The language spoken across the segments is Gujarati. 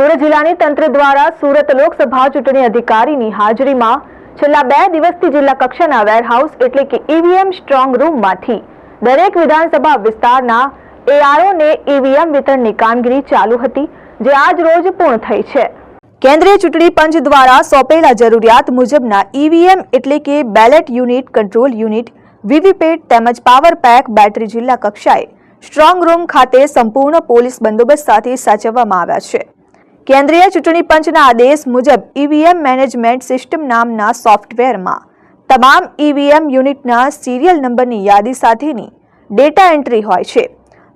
સુરત જિલ્લાની તંત્ર દ્વારા સુરત લોકસભા ચૂંટણી અધિકારીની હાજરીમાં છેલ્લા 2 દિવસથી જિલ્લા કક્ષાના વેરહાઉસ એટલે કે ઈવીએમ સ્ટ્રોંગ રૂમમાંથી દરેક વિધાનસભા વિસ્તારના એઆરઓને ઈવીએમ વિતરણની કામગીરી ચાલુ હતી, જે આજ રોજ પૂર્ણ થઈ છે। કેન્દ્રીય ચૂંટણી પંચ દ્વારા સોંપેલા જરૂરિયાત મુજબના ઈવીએમ એટલે કે ballot unit, control unit, VVPAT તેમજ પાવર પેક બેટરી જિલ્લા કક્ષાએ સ્ટ્રોંગ રૂમ ખાતે સંપૂર્ણ પોલીસ બંદોબસ્ત સાથે સાચવવામાં આવ્યા છે। કેન્દ્રીય ચૂંટણી પંચના આદેશ મુજબ ઈવીએમ મેનેજમેન્ટ સિસ્ટમ નામના સોફ્ટવેરમાં તમામ ઈવીએમ યુનિટના સિરિયલ નંબરની યાદી સાથેની ડેટા એન્ટ્રી હોય છે।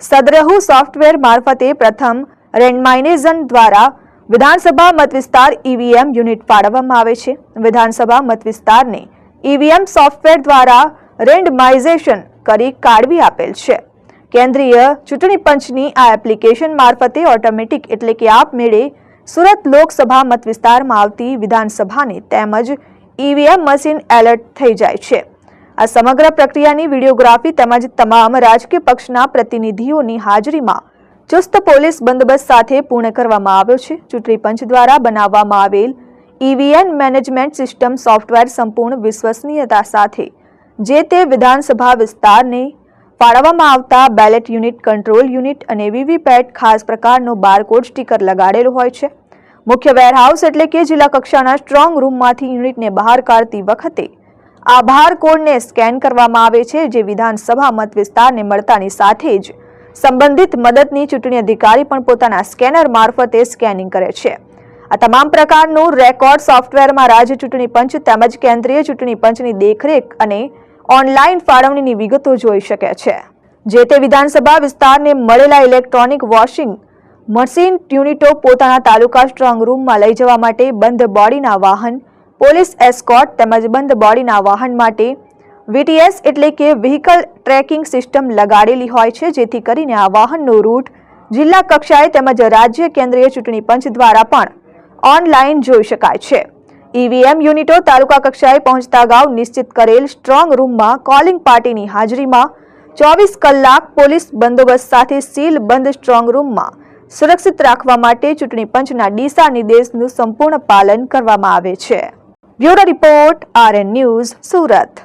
સદરહુ સોફ્ટવેર મારફતે પ્રથમ રેન્ડમાઇઝેશન દ્વારા વિધાનસભા મતવિસ્તાર ઈવીએમ યુનિટ ફાળવવામાં આવે છે। વિધાનસભા મતવિસ્તારને ઈવીએમ સોફ્ટવેર દ્વારા રેન્ડમાઇઝેશન કરી કાઢવી આપેલ છે। કેન્દ્રીય ચૂંટણી પંચની આ એપ્લિકેશન મારફતે ઓટોમેટિક એટલે કે આપમેળે સુરત લોકસભા મતવિસ્તારમાં આવતી વિધાનસભાને તેમજ ઈવીએમ મશીન એલર્ટ થઈ જાય છે। આ સમગ્ર પ્રક્રિયાની વિડીયોગ્રાફી તેમજ તમામ રાજકીય પક્ષના પ્રતિનિધિઓની હાજરીમાં ચુસ્ત પોલીસ બંદોબસ્ત સાથે પૂર્ણ કરવામાં આવ્યો છે। ચૂંટણી પંચ દ્વારા બનાવવામાં આવેલ ઈવીએમ મેનેજમેન્ટ સિસ્ટમ સોફ્ટવેર સંપૂર્ણ વિશ્વસનીયતા સાથે જે તે વિધાનસભા વિસ્તારને ફાળવવામાં આવતા બેલેટ યુનિટ, કંટ્રોલ યુનિટ અને વીવીપેટ ખાસ પ્રકારનો બારકોડ સ્ટીકર લગાડેલો હોય છે। મુખ્ય વેરહાઉસ એટલે કે જિલ્લા કક્ષાના સ્ટ્રોંગ રૂમમાંથી યુનિટને બહાર કાઢતી વખતે આ બારકોડને સ્કેન કરવામાં આવે છે, જે વિધાનસભા મત વિસ્તારને મળતાની સાથે જ સંબંધિત મદદની ચૂંટણી અધિકારી પણ પોતાના સ્કેનર મારફતે સ્કેનિંગ કરે છે। આ તમામ પ્રકારનું રેકોર્ડ સોફ્ટવેરમાં રાજ્ય ચૂંટણી પંચ તેમજ કેન્દ્રીય ચૂંટણી પંચની દેખરેખ અને ઓનલાઈન ફાળવણીની વિગતો જોઈ શકે છે। જે તે વિધાનસભા વિસ્તારને મળેલા ઇલેક્ટ્રોનિક વોશિંગ મશીન યુનિટો પોતાના તાલુકા સ્ટ્રોંગ રૂમમાં લઈ જવા માટે બંધ બોડીના વાહન, પોલીસ એસ્કોર્ટ તેમજ બંધ બોડીના વાહન માટે વીટીએસ એટલે કે વ્હીકલ ટ્રેકિંગ સિસ્ટમ લગાડેલી હોય છે, જેથી કરીને આ વાહનનો રૂટ જિલ્લા કક્ષાએ તેમજ રાજ્ય કેન્દ્રીય ચૂંટણી પંચ દ્વારા પણ ઓનલાઈન જોઈ શકાય છે। ઈવીએમ યુનિટો તાલુકા કક્ષાએ પહોંચતા અગાઉ નિશ્ચિત કરેલ સ્ટ્રોંગ રૂમમાં કોલિંગ પાર્ટીની હાજરીમાં 24 કલાક પોલીસ બંદોબસ્ત સાથે સીલ બંધ સ્ટ્રોંગ રૂમમાં સુરક્ષિત રાખવા માટે ચૂંટણી પંચના દિશા નિર્દેશનું સંપૂર્ણ પાલન કરવામાં આવે છે। Bureau report, RN news, Surat.